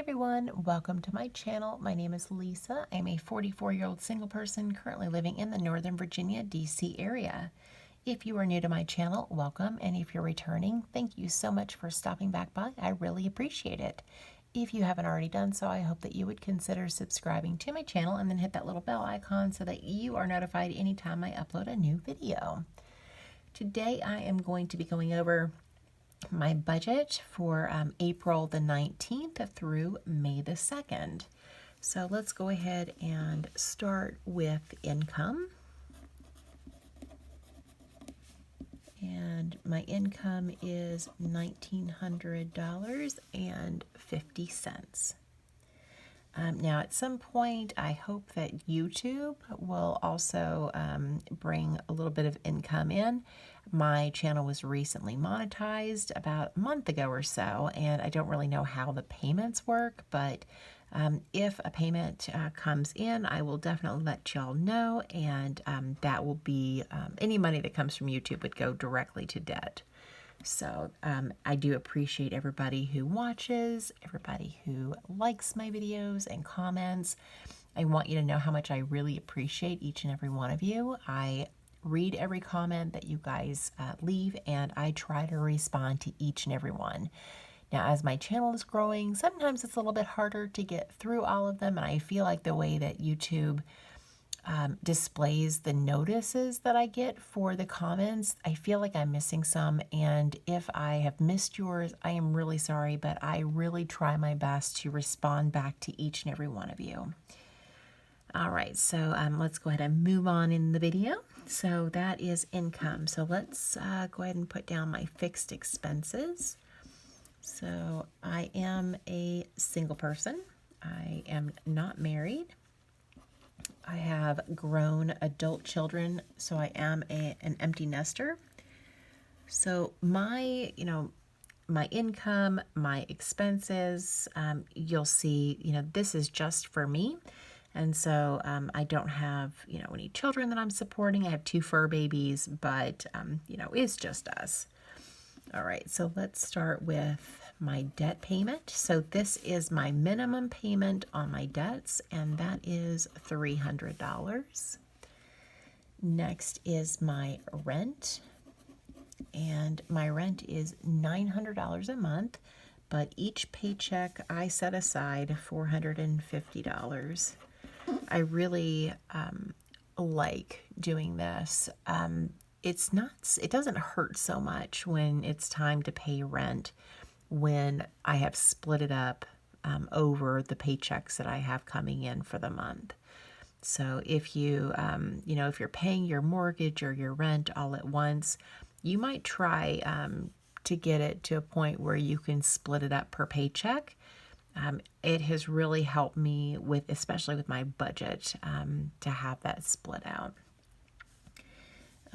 everyone, welcome to my channel. My name is Lisa. I'm a 44-year-old single person currently living in the Northern Virginia, DC area. If you are new to my channel, welcome, and if you're returning, thank you so much for stopping back by. I really appreciate it. If you haven't already done so, I hope that you would consider subscribing to my channel and then hit that little bell icon so that you are notified anytime I upload a new video. Today I am going to be going over my budget for April the 19th through May the 2nd. So let's go ahead and start with income. And my income is $1,900.50. Now, at some point, I hope that YouTube will also bring a little bit of income in. My channel was recently monetized about a month ago or so, and I don't really know how the payments work, but if a payment comes in, I will definitely let y'all know, and that will be, any money that comes from YouTube would go directly to debt. So I do appreciate everybody who watches, everybody who likes my videos and comments. I want you to know how much I really appreciate each and every one of you. I read every comment that you guys leave, and I try to respond to each and every one. Now, as my channel is growing, sometimes it's a little bit harder to get through all of them, and I feel like the way that YouTube displays the notices that I get for the comments, I feel like I'm missing some, and if I have missed yours, I am really sorry, but I really try my best to respond back to each and every one of you. All right, so let's go ahead and move on in the video. So that is income. So let's go ahead and put down my fixed expenses. So I am a single person. I am not married. I have grown adult children, so I am an empty nester. So my income, my expenses, you'll see, this is just for me. And so I don't have, any children that I'm supporting. I have 2 fur babies, but, it's just us. All right, so let's start with my debt payment. So this is my minimum payment on my debts, and that is $300. Next is my rent, and my rent is $900 a month, but each paycheck I set aside $450. I really like doing this. It doesn't hurt so much when it's time to pay rent when I have split it up over the paychecks that I have coming in for the month. So if you, if you're paying your mortgage or your rent all at once, you might try to get it to a point where you can split it up per paycheck. It has really helped me especially with my budget, to have that split out.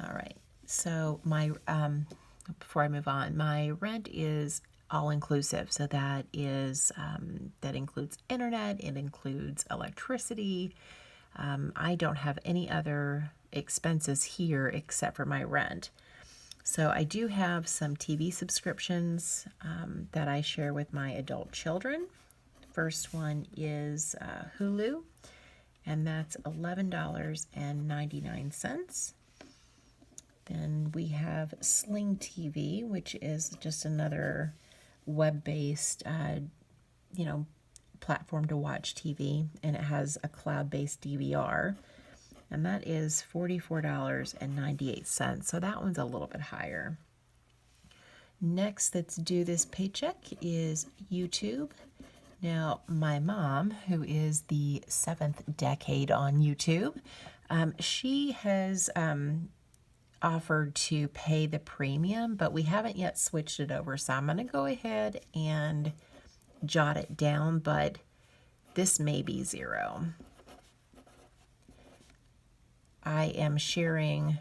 All right, so before I move on, my rent is all inclusive. So that includes internet, it includes electricity. I don't have any other expenses here except for my rent. So I do have some TV subscriptions that I share with my adult children. First one is Hulu, and that's $11.99. Then we have Sling TV, which is just another web-based, platform to watch TV, and it has a cloud-based DVR, and that is $44.98. So that one's a little bit higher. Next, let's do this paycheck is YouTube. Now, my mom, who is the 7th decade on YouTube, she has offered to pay the premium, but we haven't yet switched it over. So I'm going to go ahead and jot it down, but this may be $0. I am sharing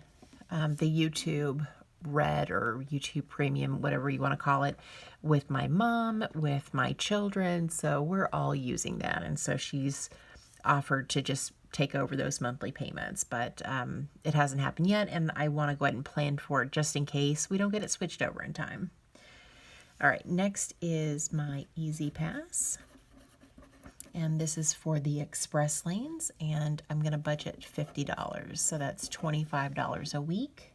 the YouTube Red or YouTube Premium, whatever you want to call it, with my mom, with my children. So we're all using that. And so she's offered to just take over those monthly payments, but it hasn't happened yet, and I want to go ahead and plan for it just in case we don't get it switched over in time. All right, next is my Easy Pass. And this is for the express lanes, and I'm going to budget $50. So that's $25 a week.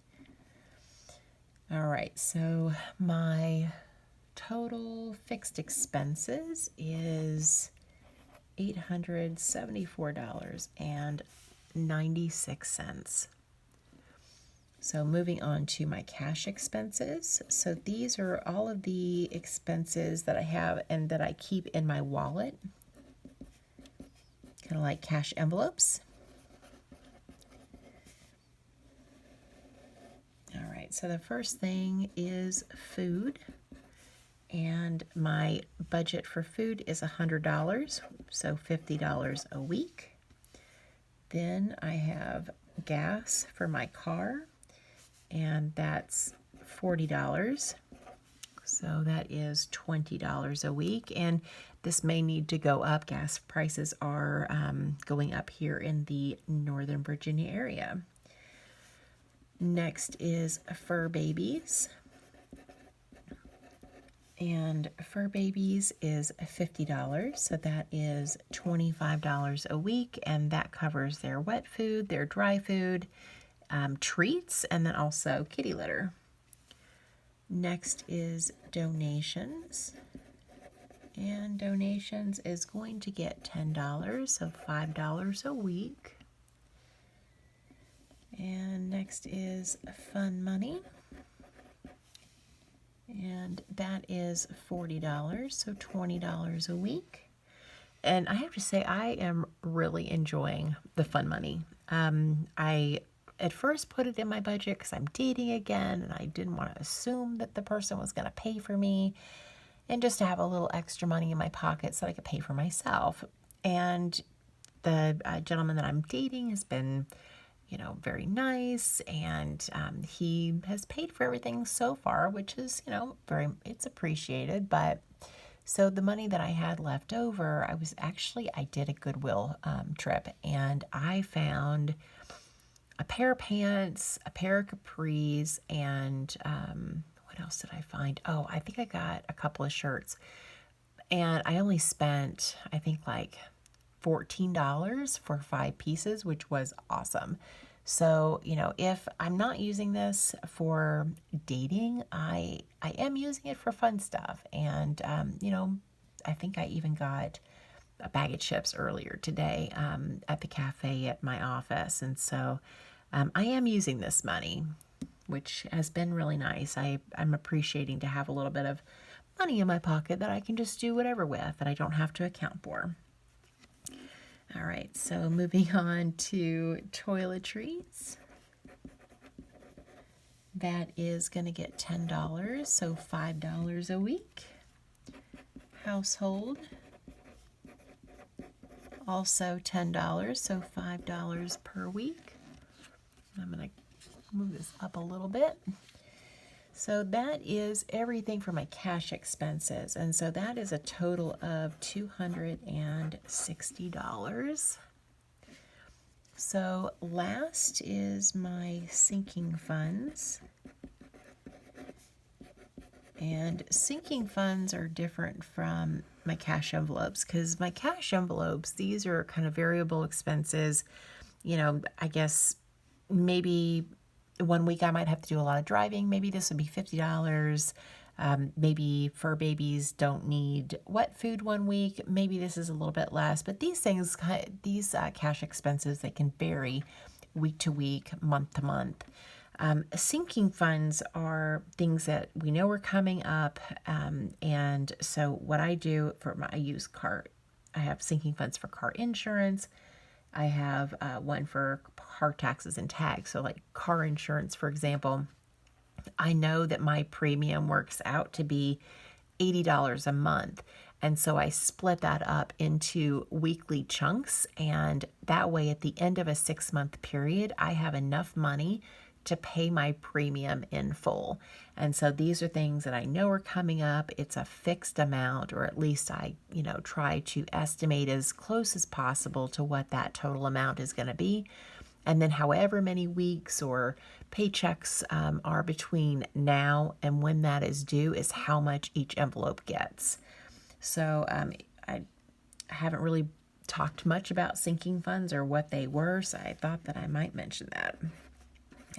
All right, so my total fixed expenses is $874.96. So moving on to my cash expenses. So these are all of the expenses that I have and that I keep in my wallet, kind of like cash envelopes. All right, so the first thing is food. And my budget for food is $100, so $50 a week. Then I have gas for my car, and that's $40. So that is $20 a week. And this may need to go up. Gas prices are going up here in the Northern Virginia area. Next is fur babies. And fur babies is $50, so that is $25 a week, and that covers their wet food, their dry food, treats, and then also kitty litter. Next is donations, and donations is going to get $10, so $5 a week. And next is fun money. And that is $40, so $20 a week. And I have to say, I am really enjoying the fun money. I at first put it in my budget because I'm dating again, and I didn't want to assume that the person was going to pay for me, and just to have a little extra money in my pocket so I could pay for myself. And the gentleman that I'm dating has been very nice, and he has paid for everything so far, which is, it's appreciated. But so the money that I had left over, I did a Goodwill trip, and I found a pair of pants, a pair of capris, and what else did I find? Oh, I think I got a couple of shirts, and I only spent, I think, like $14 for 5 pieces, which was awesome. So, if I'm not using this for dating, I am using it for fun stuff. And, I think I even got a bag of chips earlier today at the cafe at my office. And so I am using this money, which has been really nice. I'm appreciating to have a little bit of money in my pocket that I can just do whatever with, that I don't have to account for. All right, so moving on to toiletries. That is going to get $10, so $5 a week. Household, also $10, so $5 per week. I'm going to move this up a little bit. So that is everything for my cash expenses. And so that is a total of $260. So last is my sinking funds. And sinking funds are different from my cash envelopes, because my cash envelopes, these are kind of variable expenses. I guess maybe one week I might have to do a lot of driving. Maybe this would be $50. Maybe fur babies don't need wet food one week. Maybe this is a little bit less. But these cash expenses, they can vary week to week, month to month. Sinking funds are things that we know are coming up. And so what I do I have sinking funds for car insurance. I have one for car taxes and tags. So like car insurance, for example, I know that my premium works out to be $80 a month. And so I split that up into weekly chunks. And that way, at the end of a 6-month period, I have enough money to pay my premium in full. And so these are things that I know are coming up. It's a fixed amount, or at least I, try to estimate as close as possible to what that total amount is going to be. And then however many weeks or paychecks are between now and when that is due is how much each envelope gets. So I haven't really talked much about sinking funds or what they were, so I thought that I might mention that.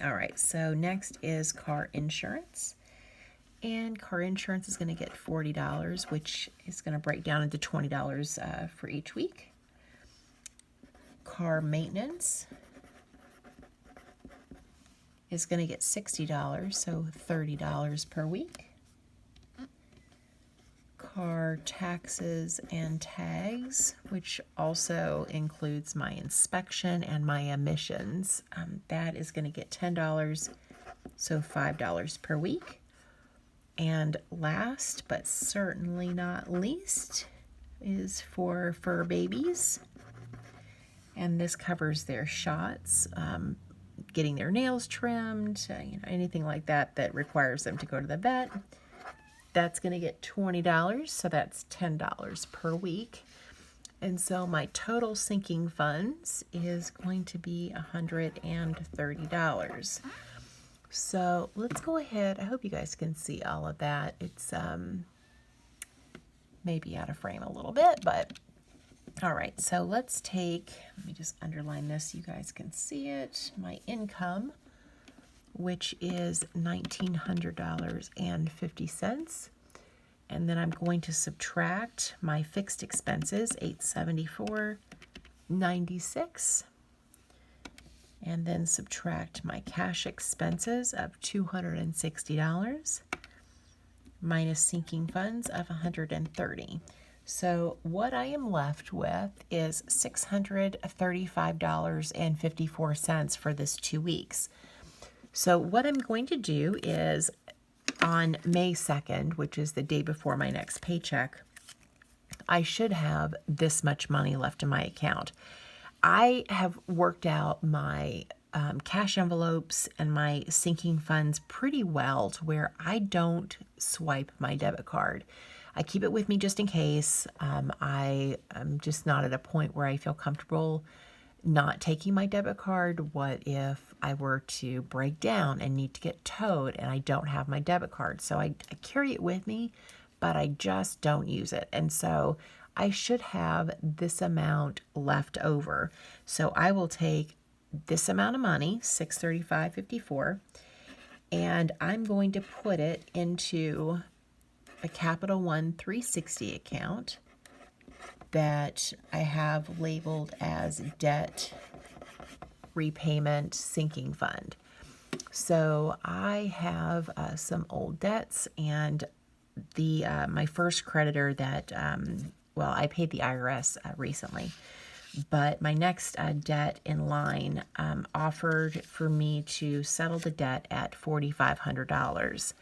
All right, so next is car insurance. And car insurance is going to get $40, which is going to break down into $20 for each week. Car maintenance is going to get $60, so $30 per week. Car taxes and tags, which also includes my inspection and my emissions, that is going to get $10, so $5 per week. And last but certainly not least is for fur babies. And this covers their shots, getting their nails trimmed, anything like that that requires them to go to the vet. That's going to get $20, so that's $10 per week. And so my total sinking funds is going to be $130. So let's go ahead. I hope you guys can see all of that. It's maybe out of frame a little bit, but all right. So let's take, let me just underline this so you guys can see it. My income, which is $1,900.50. And then I'm going to subtract my fixed expenses, $874.96. And then subtract my cash expenses of $260 minus sinking funds of $130. So what I am left with is $635.54 for this 2 weeks. So what I'm going to do is on May 2nd, which is the day before my next paycheck, I should have this much money left in my account. I have worked out my cash envelopes and my sinking funds pretty well to where I don't swipe my debit card. I keep it with me just in case. I am just not at a point where I feel comfortable not taking my debit card. What if I were to break down and need to get towed and I don't have my debit card? So I carry it with me, but I just don't use it. And so I should have this amount left over. So I will take this amount of money, $635.54, and I'm going to put it into a Capital One 360 account that I have labeled as debt repayment sinking fund. So I have some old debts, and the my first creditor that well, I paid the IRS recently, but my next debt in line offered for me to settle the debt at $4,500.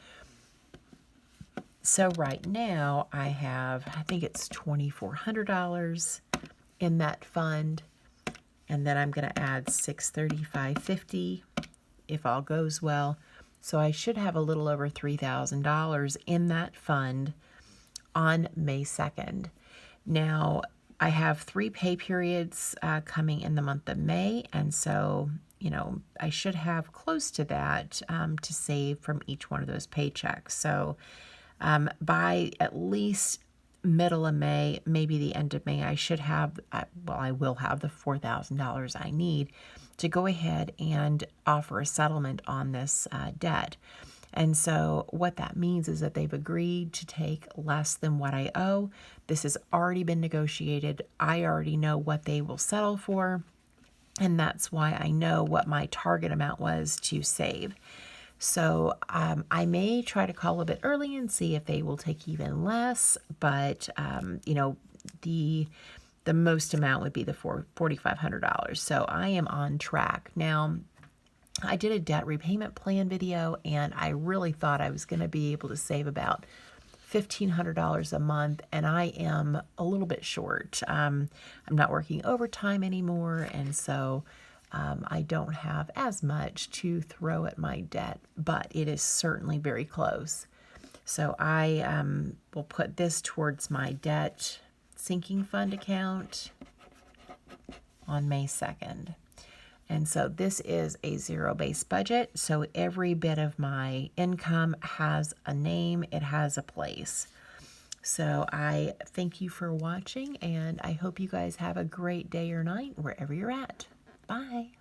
So right now I have, I think it's $2,400 in that fund, and then I'm going to add $635.50 if all goes well. So I should have a little over $3,000 in that fund on May 2nd. Now, I have 3 pay periods coming in the month of May, and so, I should have close to that to save from each one of those paychecks. So by at least middle of May, maybe the end of May, I should have, I will have the $4,000 I need to go ahead and offer a settlement on this debt. And so what that means is that they've agreed to take less than what I owe. This has already been negotiated. I already know what they will settle for, and that's why I know what my target amount was to save. So I may try to call a bit early and see if they will take even less, but the most amount would be the $4,500. So I am on track. Now, I did a debt repayment plan video, and I really thought I was going to be able to save about $1,500 a month, and I am a little bit short. I'm not working overtime anymore, and so I don't have as much to throw at my debt, but it is certainly very close. So I will put this towards my debt sinking fund account on May 2nd. And so this is a zero-based budget, so every bit of my income has a name, it has a place. So I thank you for watching, and I hope you guys have a great day or night wherever you're at. Bye.